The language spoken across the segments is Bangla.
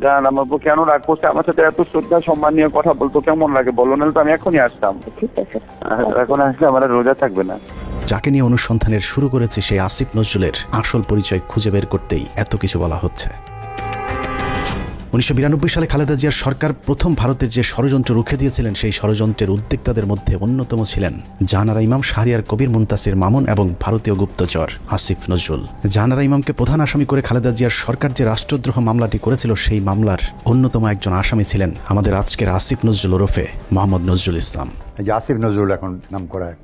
জান আমার বউ কেন রাগ করছে, আমার সাথে এত শ্রদ্ধা সম্মান নিয়ে কথা বলতো কেমন লাগে বলো, না তো আমি এখনই আসতাম। ঠিক আছে। এখন আসলে আমার আর রোজা থাকবে না। যাকে নিয়ে অনুসন্ধানের শুরু করেছে সেই আসিফ নজরুলের আসল পরিচয় খুঁজে বের করতেই এত কিছু বলা হচ্ছে। 1992 সালে খালেদা জিয়ার সরকার প্রথম ভারতের যে ষড়যন্ত্র রুখে দিয়েছিলেন, সেই ষড়যন্ত্রের উদ্যোক্তাদের মধ্যে অন্যতম ছিলেন জাহানারা ইমাম, শাহরিয়ার কবির, মুনতাসির মামুন এবং ভারতীয় গুপ্তচর আসিফ নজরুল। জাহানারা ইমামকে প্রধান আসামি করে খালেদা জিয়ার সরকার যে রাষ্ট্রদ্রোহ মামলাটি করেছিল, সেই মামলার অন্যতম একজন আসামি ছিলেন আমাদের আজকের আসিফ নজরুল ওরফে মোহাম্মদ নজরুল ইসলাম। যে আসিফ নজরুল এখন নাম করা এক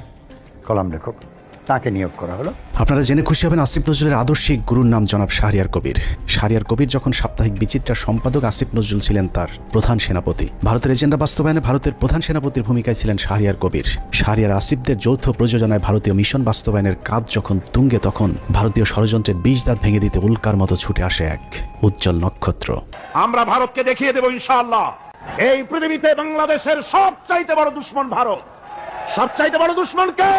কলাম লেখক, তাকে নিয়োগ করা হলো। আপনারা জেনে খুশি হবেন, আসিফ নজরুলের আদর্শিক গুরুর নাম জনাব শাহরিয়ার কবির। শাহরিয়ার কবির যখন সাপ্তাহিক বিচিত্রার সম্পাদক, আসিফ নজরুল ছিলেন তার প্রধান সেনাপতি। ভারতের এজেন্ডা বাস্তবায়নে ভারতের প্রধান সেনাপতির ভূমিকায় ছিলেন শাহরিয়ার কবির। শাহরিয়ার আসিফদের যৌথ প্রযোজনায় ভারতীয় মিশন বাস্তবায়নের কাজ যখন তুঙ্গে, তখন ভারতীয় ষড়যন্ত্রের বীজ দাঁত ভেঙে দিতে উল্কার মতো ছুটে আসে এক উজ্জ্বল নক্ষত্র। আমরা ভারতকে দেখিয়ে দেব ইনশাআল্লাহ, এই পৃথিবীতে বাংলাদেশের সবচাইতে বড় দুশমন ভারত। সবচাইতে বড় দুশমন কে?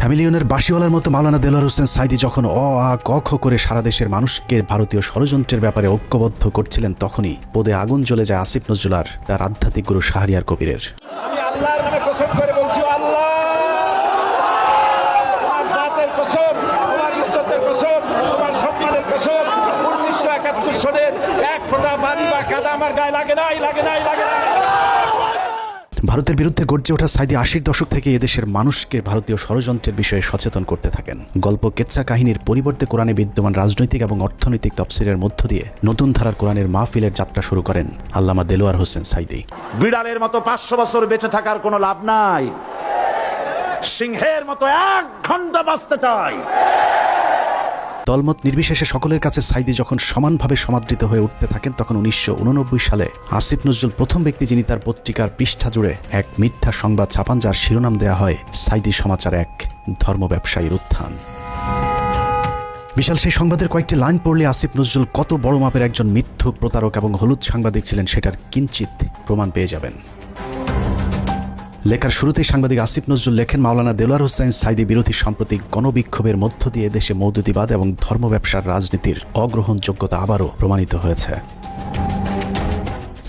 ফ্যামিলিয়নের বাসিওয়ালার মতো মাওলানা দেলোয়ার হোসেন সাঈদী যখন আ ক খ করে সারা দেশের মানুষকে ভারতীয় ষড়যন্ত্রের ব্যাপারে ঐক্যবদ্ধ করছিলেন, তখনই পদে আগুন জ্বলে যায় আসিফ নজরুল আর তার আধ্যাত্মিক গুরু শাহরিয়ার কবিরের। আমি আল্লাহর নামে কসম করে বলছি, আল্লাহ তোমার জাতের কসম, তোমার ইজ্জতের কসম, তোমার সম্মানের কসম, 1971 সনের এক ফোঁটা পানি বা কাদা আমার গায়ে লাগে নাই, লাগে নাই, লাগে নাই। ভারতের বিরুদ্ধে গর্জে ওঠা সাঈদী 80-র দশক থেকে এদেশের মানুষকে ভারতীয় ষড়যন্ত্রের বিষয়ে সচেতন করতে থাকেন। গল্প, কেচ্চা কাহিনীর পরিবর্তে কোরআনে বিদ্যমান রাজনৈতিক এবং অর্থনৈতিক তফসিরের মধ্য দিয়ে নতুন ধারার কোরআনের মাহফিলের যাত্রা শুরু করেন আল্লামা দেলোয়ার হোসেন সাঈদী। বিড়ালের মতো 500 বছর বেঁচে থাকার কোনো লাভ নাই, সিংহের মতো 1 ঘন্টা বাঁচতে চাই। দলমত নির্বিশেষে সকলের কাছে সাঈদী যখন সমানভাবে সমাদৃত হয়ে উঠতে থাকেন, তখন 1989 সালে আসিফ নজরুল প্রথম ব্যক্তি যিনি তার পত্রিকার পৃষ্ঠা জুড়ে এক মিথ্যা সংবাদ ছাপান, যার শিরোনাম দেয়া হয় সাঈদী সমাচার এক ধর্ম ব্যবসায়ীর উত্থান। বিশাল সেই সংবাদের কয়েকটি লাইন পড়লে আসিফ নজরুল কত বড় মাপের একজন মিথ্যুক, প্রতারক এবং হলুদ সাংবাদিক ছিলেন সেটার কিঞ্চিত প্রমাণ পেয়ে যাবেন। লেখার শুরুতেই সাংবাদিক আসিফ নজরুল লেখেন, মাওলানা দেলোয়ার হোসেন সাঈদী বিরোধী সাম্প্রতিক গণবিক্ষোভের মধ্য দিয়ে দেশে মৌদুদিবাদ এবং ধর্ম ব্যবসার রাজনীতির অগ্রহণযোগ্যতা আবারও প্রমাণিত হয়েছে।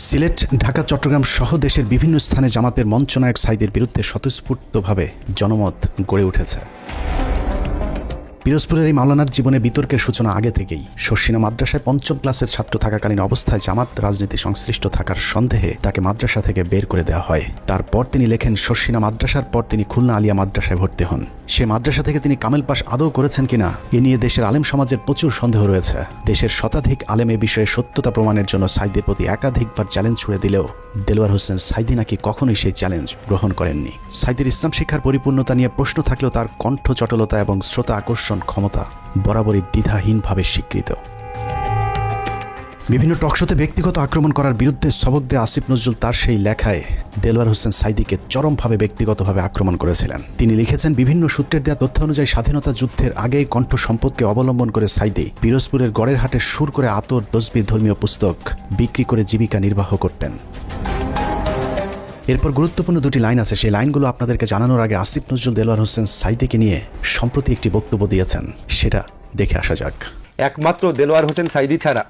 সিলেট, ঢাকা, চট্টগ্রাম সহ দেশের বিভিন্ন স্থানে জামাতের মঞ্চনায়ক সাঈদীর বিরুদ্ধে স্বতঃস্ফূর্তভাবে জনমত গড়ে উঠেছে। পিরোজপুরের এই মাওলানার জীবনে বিতর্কের সূচনা আগে থেকেই। শর্ষিনা মাদ্রাসায় 5ম ক্লাসের ছাত্র থাকাকালীন অবস্থায় জামাত রাজনীতি সংশ্লিষ্ট থাকার সন্দেহে তাকে মাদ্রাসা থেকে বের করে দেওয়া হয়। তারপর তিনি লেখেন, শর্ষিনা মাদ্রাসার পর তিনি খুলনা আলিয়া মাদ্রাসায় ভর্তি হন। সে মাদ্রাসা থেকে তিনি কামেল পাশ আদৌ করেছেন কিনা এ নিয়ে দেশের আলেম সমাজের প্রচুর সন্দেহ রয়েছে। দেশের শতাধিক আলেম এ বিষয়ে সত্যতা প্রমাণের জন্য সাঈদীর প্রতি একাধিকবার চ্যালেঞ্জ ছুড়ে দিলেও দেলোয়ার হোসেন সাঈদী নাকি কখনোই সেই চ্যালেঞ্জ গ্রহণ করেননি। সাঈদীর ইসলাম শিক্ষার পরিপূর্ণতা নিয়ে প্রশ্ন থাকলেও তার কণ্ঠ চটলতা এবং শ্রোতা আকর্ষণ ক্ষমতা বরাবরই দ্বিধাহীনভাবে স্বীকৃত। বিভিন্ন টকশোতে ব্যক্তিগত আক্রমণ করার বিরুদ্ধে সবক দেয়া আসিফ নজরুল তার সেই লেখায় দেলোয়ার হোসেন সাঈদীকে চরমভাবে ব্যক্তিগতভাবে আক্রমণ করেছিলেন। তিনি লিখেছেন, বিভিন্ন সূত্রের দেওয়া তথ্য অনুযায়ী স্বাধীনতা যুদ্ধের আগেই কণ্ঠ সম্পদকে অবলম্বন করে সাঈদী পিরোজপুরের গড়ের হাটে সুর করে আতর, তসবিহ, ধর্মীয় পুস্তক বিক্রি করে জীবিকা নির্বাহ করতেন। এরপর গুরুত্বপূর্ণ দুটি লাইন আছে, সেই লাইনগুলো আপনাদেরকে জানানোর আগে আসিফ নজরুল দেলোয়ার হোসেন সাঈদীকে নিয়ে সম্প্রতি একটি বক্তব্য দিয়েছেন, সেটা দেখে আসা যাক। একমাত্র দেলোয়ার হোসেন সাঈদী ছাড়া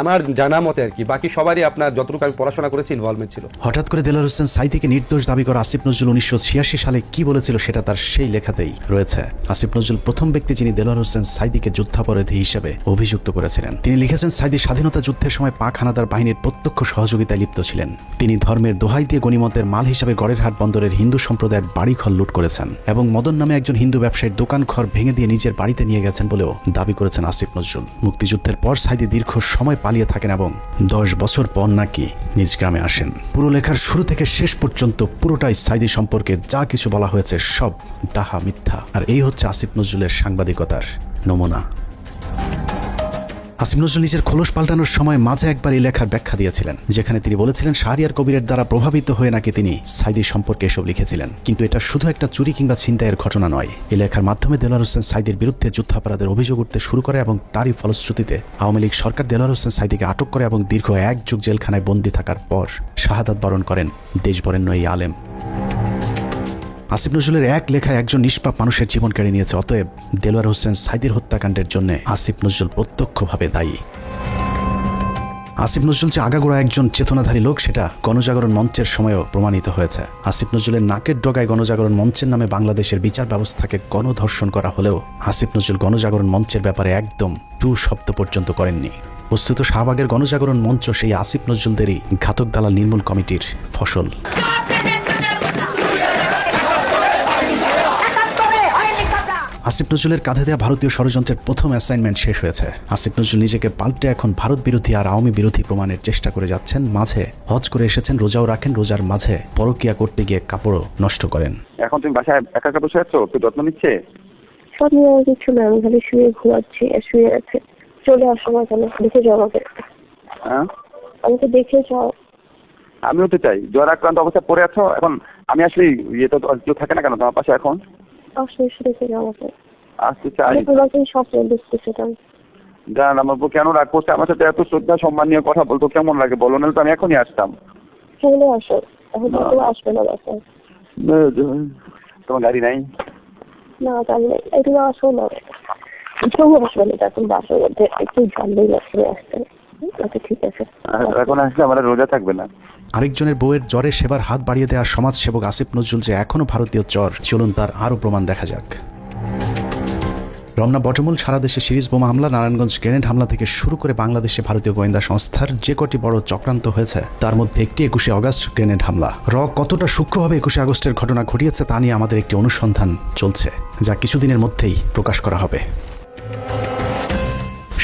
আমার জানা মতে আর কি বাকি সবারই আপনার যতটুকু আমি পড়াশোনা করেছি ইনভলভমেন্ট ছিল। হঠাৎ করে দেলোয়ার হোসেন সাঈদীকে নির্দোষ দাবি করা আসিফ নজরুল 1986 সালে কি বলেছিল সেটা তার সেই লেখাতেই রয়েছে। আসিফ নজরুল প্রথম ব্যক্তি যিনি দেলোয়ার হোসেন সাঈদীকে যুদ্ধাপরাধী হিসেবে অভিযুক্ত করেছিলেন। তিনি লিখেছেন, সাঈদী স্বাধীনতা যুদ্ধের সময় পাক হানাদার বাহিনীর প্রত্যক্ষ সহযোগিতায় লিপ্ত ছিলেন। তিনি ধর্মের দোহাই দিয়ে গনিমতের মাল হিসাবে গড়েরহাট বন্দরের হিন্দু সম্প্রদায়ের বাড়িঘর লুট করেছেন এবং মদন নামে একজন হিন্দু ব্যবসায়ীর দোকান ঘর ভেঙে দিয়ে নিজের বাড়িতে নিয়ে গেছেন বলেও দাবি করেছেন আসিফ নজরুল। মুক্তিযুদ্ধের পর সাঈদী দীর্ঘ সময় পালিয়ে থাকেন এবং 10 বছর পর নাকি নিজ গ্রামে আসেন। পুরো লেখার শুরু থেকে শেষ পর্যন্ত পুরোটাই সাঈদী সম্পর্কে যা কিছু বলা হয়েছে সব ডাহা, মিথ্যা। আর এই হচ্ছে আসিফ নজরুলের সাংবাদিকতার নমুনা। আসিফ নজরুল নিজের খোলস পাল্টানোর সময় মাঝে একবার এই লেখার ব্যাখ্যা দিয়েছিলেন, যেখানে তিনি বলেছিলেন শাহরিয়ার কবিরের দ্বারা প্রভাবিত হয়ে নাকি তিনি সাঈদী সম্পর্কে এসব লিখেছিলেন। কিন্তু এটা শুধু একটা চুরি কিংবা ছিনতাইয়ের ঘটনা নয়। এই লেখার মাধ্যমে দেলোয়ার হোসেন সাঈদীর বিরুদ্ধে যুদ্ধাপরাধের অভিযোগ উঠতে শুরু করে এবং তারই ফলশ্রুতিতে আওয়ামী লীগ সরকার দেলোয়ার হোসেন সাঈদীকে আটক করে এবং দীর্ঘ 1 যুগ জেলখানায় বন্দী থাকার পর শাহাদাত বরণ করেন দেশবরেণ্য এই আলেম। আসিফ নজরুলের এক লেখায় একজন নিষ্পাপ মানুষের জীবন কেড়ে নিয়েছে। অতএব দেলোয়ার হোসেন সাঈদীর হত্যাকাণ্ডের জন্য আসিফ নজরুল প্রত্যক্ষভাবে দায়ী। আসিফ নজরুল যে আগাগোড়া একজন চেতনাধারী লোক সেটা গণজাগরণ মঞ্চের সময়ও প্রমাণিত হয়েছে। আসিফ নজরুলের নাকের ডগায় গণজাগরণ মঞ্চের নামে বাংলাদেশের বিচার ব্যবস্থাকে গণধর্ষণ করা হলেও আসিফ নজরুল গণজাগরণ মঞ্চের ব্যাপারে একদম টু শব্দ পর্যন্ত করেননি। বস্তুত শাহবাগের গণজাগরণ মঞ্চ সেই আসিফ নজরুলদেরই ঘাতক দালাল নির্মূল কমিটির ফসল। আসিফ নজরুলের কাঁধে দেওয়া ভারতীয় ষড়যন্ত্রের প্রথম অ্যাসাইনমেন্ট শেষ হয়েছে। আসিফ নজরুল নিজেকে পাল্টে এখন ভারত বিরোধী আর আওয়ামী বিরোধী প্রমাণের চেষ্টা করে যাচ্ছেন। মাঝে হজ করে এসেছেন, রোজাও রাখেন, রোজার মাঝে পরকিয়া করতে গিয়ে কাপড়ও নষ্ট করেন। এখন তুমি বাসায় একা একা বসে আছো, একটু যত্ন নিচ্ছে? সব নিয়ে কিছু না, আমি খালি শুয়ে ঘুমাচ্ছি, শুয়ে আছে। চলে আসো না কেন, দেখে যাও আমাকে। হ্যাঁ, আমাকে দেখে যাও। আমিও তো চাই। জ্বর আক্রান্ত অবস্থায় পড়ে আছো এখন। আমি আসলে ইয়ে তো কেউ থাকে না কেন তোমার পাশে এখন? আসো, এসে দেখে যাও আমাকে। আসতে চাই। তোমাকে স্বপ্ন দেখতেছিলাম। জান, আমার বউ কেন রাগ করছে আমার সাথে? এত শ্রদ্ধা সম্মান নিয়ে কথা বলতো কেমন লাগে বলো? না তো আমি এখনই আসতাম। চলে আসো, এখন তো কেউ আসবে না বাসায়। তোমার গাড়ি নাই? না, গাড়ি নেই। একটু আসো না, কেউ আসবে না এখন বাসার মধ্যে। একটু জানলেই আসবে আসতে। আচ্ছা ঠিক আছে। এখন আসলে আমার রোজা থাকবে না। আরেকজনের বউয়ের জ্বরে সেবার হাত বাড়িয়ে দেওয়া সমাজসেবক আসিফ নজরুল যে এখনো ভারতীয় চর, চলুন তার আরও প্রমাণ দেখা যাক। রমনা বটমূল সারা দেশে সিরিজ বোমা হামলা, নারায়ণগঞ্জ গ্রেনেড হামলা থেকে শুরু করে বাংলাদেশে ভারতীয় গোয়েন্দা সংস্থার যে কটি বড় চক্রান্ত হয়েছে তার মধ্যে একটি 21শে আগস্ট গ্রেনেড হামলা। কতটা সূক্ষ্মভাবে 21শে আগস্টের ঘটনা ঘটিয়েছে তা নিয়ে আমাদের একটি অনুসন্ধান চলছে, যা কিছুদিনের মধ্যেই প্রকাশ করা হবে।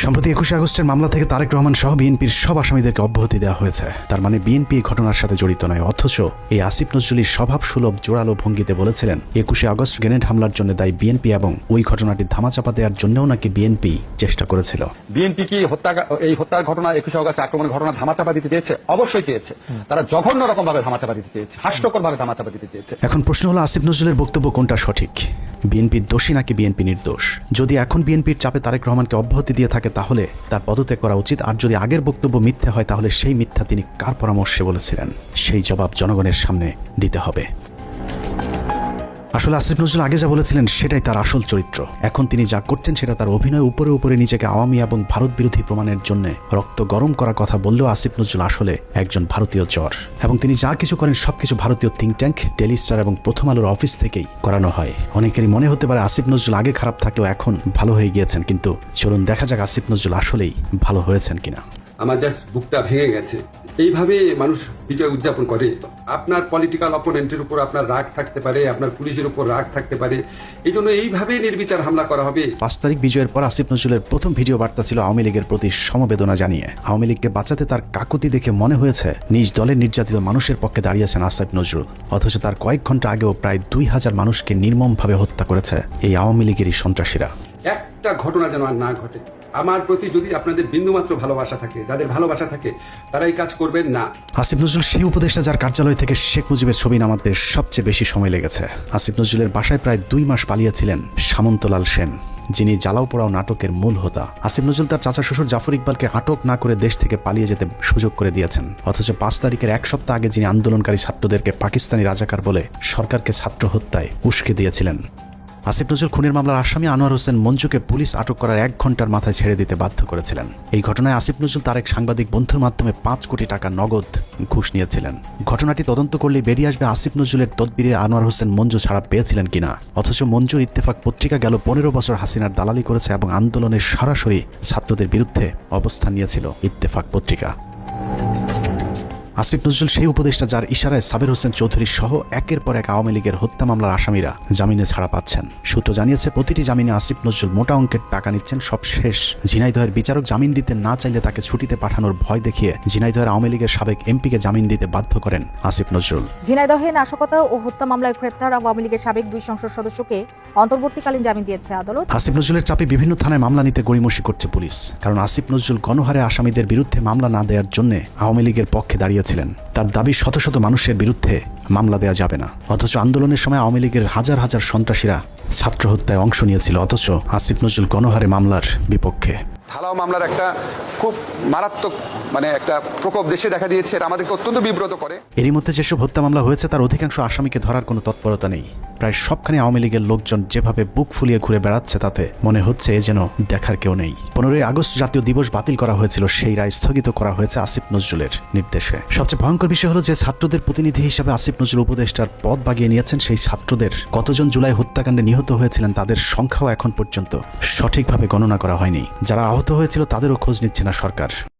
সম্প্রতি 21শে আগস্টের মামলা থেকে তারেক রহমান সহ বিএনপির সব আসামিদেরকে অব্যাহতি দেওয়া হয়েছে। তার মানে বিএনপি ঘটনার সাথে জড়িত নয়। অথচ এই আসিফ নজরুলের স্বভাব সুলভ জোরালো ভঙ্গিতে বলেছিলেন 21শে আগস্ট গ্রেনেড হামলার জন্য দায়ী বিএনপি এবং ওই ঘটনাটি ধামাচাপা দেওয়ার জন্যও নাকি বিএনপি চেষ্টা করেছিল। বিএনপি কি এই হত্যার ঘটনা 21শে আগস্ট আক্রমণের ঘটনা ধামাচাপা দিতে চেয়েছে? অবশ্যই চেয়েছে। তারা জঘন্য রকম ভাবে ধামাচাপা দিতে চেয়েছে, হাস্যকর ভাবে ধামাচাপা দিতে চেয়েছে। এখন প্রশ্ন হলো আসিফ নজরুলের বক্তব্য কোনটা সঠিক? বিএনপি দোষী নাকি বিএনপি নির্দোষ? যদি এখন বিএনপির চাপে তারেক রহমানকে অব্যাহতি দিয়ে থাকে তাহলে তার পদত্যাগ করা উচিত। আর যদি আগের বক্তব্য মিথ্যে হয় তাহলে সেই মিথ্যা তিনি কার পরামর্শে বলেছিলেন সেই জবাব জনগণের সামনে দিতে হবে। আসলে আসিফ নজরুল আগে যা বলেছিলেন সেটাই তার আসল চরিত্র। এখন তিনি যা করছেন সেটা তার অভিনয়। উপরে উপরে নিজেকে আওয়ামী এবং ভারত বিরোধী প্রমাণের জন্য রক্ত গরম করার কথা বললেও আসিফ নজরুল আসলে একজন ভারতীয় চর, এবং তিনি যা কিছু করেন সবকিছু ভারতীয় থিঙ্ক ট্যাঙ্ক, ডেইলি স্টার এবং প্রথম আলোর অফিস থেকেই করানো হয়। অনেকেরই মনে হতে পারে আসিফ নজরুল আগে খারাপ থাকলেও এখন ভালো হয়ে গিয়েছেন, কিন্তু চলুন দেখা যাক আসিফ নজরুল আসলেই ভালো হয়েছেন কিনা। আমার জাস্ট বুকটা ভেঙে গেছে। এইভাবে মানুষ বিজয় উদযাপন করে। আপনার পলিটিক্যাল অপোনেন্টের উপর আপনার রাগ থাকতে পারে, আপনার পুলিশের উপর রাগ থাকতে পারে, এই জন্য এইভাবে নির্বিচার হামলা করা হবে। 5 তারিখ বিজয়ের পর আসিফ নজরুলের প্রথম ভিডিও বার্তা ছিল আওয়ামী লীগের প্রতি সমবেদনা জানিয়ে। আওয়ামী লীগকে বাঁচাতে তার কাকুতি দেখে মনে হয়েছে নিজ দলের নির্যাতিত মানুষের পক্ষে দাঁড়িয়েছেন আসিফ নজরুল। অথচ তার কয়েক ঘন্টা আগেও প্রায় 2000 মানুষকে নির্মমভাবে হত্যা করেছে এই আওয়ামী লীগেরই সন্ত্রাসীরা। একটা ঘটনা যেন আর না ঘটে। আমার প্রতি যদি আপনাদের বিন্দুমাত্র ভালোবাসা থাকে, যাদের ভালোবাসা থাকে, তারা এই কাজ করবেন না। আসিফ নজরুল সেই উপদেষ্টা যার কার্যালয় থেকে শেখ মুজিবের ছবি নামাতে সবচেয়ে বেশি সময় লেগেছে। আসিফ নজরুলের বাসায় প্রায় 2 মাস পালিয়েছিলেন সামন্তলাল সেন, যিনি জ্বালাও পোড়াও নাটকের মূল হোতা। আসিফ নজরুল তার চাচা শ্বশুর জাফর ইকবালকে আটক না করে দেশ থেকে পালিয়ে যেতে সুযোগ করে দিয়েছেন। অথচ 5 তারিখের 1 সপ্তাহ আগে যিনি আন্দোলনকারী ছাত্রদেরকে পাকিস্তানি রাজাকার বলে সরকারকে ছাত্র হত্যায় উস্কে দিয়েছিলেন। আসিফ নজরুল খুনের মামলার আসামি আনোয়ার হোসেন মঞ্জুকে পুলিশ আটক করার 1 ঘন্টার মাথায় ছেড়ে দিতে বাধ্য করেছিলেন। এই ঘটনায় আসিফ নজরুল তার এক সাংবাদিক বন্ধুর মাধ্যমে 5 কোটি টাকা নগদ ঘুষ নিয়েছিলেন। ঘটনাটি তদন্ত করলেই বেরিয়ে আসবে আসিফ নজরুলের তদবিরে আনোয়ার হোসেন মঞ্জু ছাড়া পেয়েছিলেন কিনা। অথচ মঞ্জুর ইত্তেফাক পত্রিকা গেল 15 বছর হাসিনার দালালি করেছে এবং আন্দোলনের সরাসরি ছাত্রদের বিরুদ্ধে অবস্থান নিয়েছিল ইত্তেফাক পত্রিকা। আসিফ নজরুল সেই উপদেষ্টা যার ইশারায় সাবের হোসেন চৌধুরী সহ একের পর এক আওয়ামী লীগের হত্যা মামলার আসামিরা জামিনে ছাড়া পাচ্ছেন। সূত্র জানিয়েছে প্রতিটি জামিনে আসিফ নজরুল মোটা অঙ্কের টাকা নিচ্ছেন। সবশেষ ঝিনাইদহের বিচারক জামিন দিতে না চাইলে তাকে ছুটিতে পাঠানোর ভয় দেখিয়ে ঝিনাইদহের আওয়ামী লীগের সাবেক এমপিকে জামিন দিতে বাধ্য করেন আসিফ নজরুল। ঝিনাইদহে নাশকতা ও হত্যা মামলায় গ্রেপ্তার আওয়ামী লীগের সাবেক 2 সংসদ সদস্যকে অন্তর্বর্তীকালীন জামিন দিয়েছে আদালত। আসিফ নজরুলের চাপে বিভিন্ন থানায় মামলা নিতে গড়িমসি করছে পুলিশ, কারণ আসিফ নজরুল গণহারে আসামিদের বিরুদ্ধে মামলা না দেওয়ার জন্য আওয়ামী লীগের পক্ষে দাঁড়িয়েছিলেন। তার দাবি শত শত মানুষের বিরুদ্ধে মামলা দেওয়া যাবে না। অথচ আন্দোলনের সময় আওয়ামী লীগের হাজার হাজার সন্ত্রাসীরা ছাত্র হত্যায় অংশ নিয়েছিল। অথচ আসিফ নজরুল গণহারে মামলার বিপক্ষে। ঢালাও মামলার একটা খুব মারাত্মক একটা প্রকোপ দেশে দেখা দিয়েছে, এটা আমাদেরকে অত্যন্ত বিব্রত করে। এরই মধ্যে যেসব হত্যা মামলা হয়েছে তার অধিকাংশ আসামিকে ধরার কোনো তৎপরতা নেই। প্রায় সবখানে আওয়ামী লীগের লোকজন যেভাবে বুক ফুলিয়ে ঘুরে বেড়াচ্ছে তাতে মনে হচ্ছে যেন দেখার কেউ নেই। 15ই আগস্ট জাতীয় দিবস বাতিল করা হয়েছিল, সেই রায় স্থগিত করা হয়েছে আসিফ নজরুলের নির্দেশে। সবচেয়ে ভয়ঙ্কর বিষয় হলো যে ছাত্রদের প্রতিনিধি হিসেবে আসিফ নজরুল উপদেষ্টার পদ বাগিয়ে নিয়েছেন। সেই ছাত্রদের কতজন জুলাই হত্যাকাণ্ডে নিহত হয়েছিলেন তাদের সংখ্যাও এখন পর্যন্ত সঠিকভাবে গণনা করা হয়নি। যারা আহত হয়েছিল তাদেরও খোঁজ নিচ্ছে না সরকার।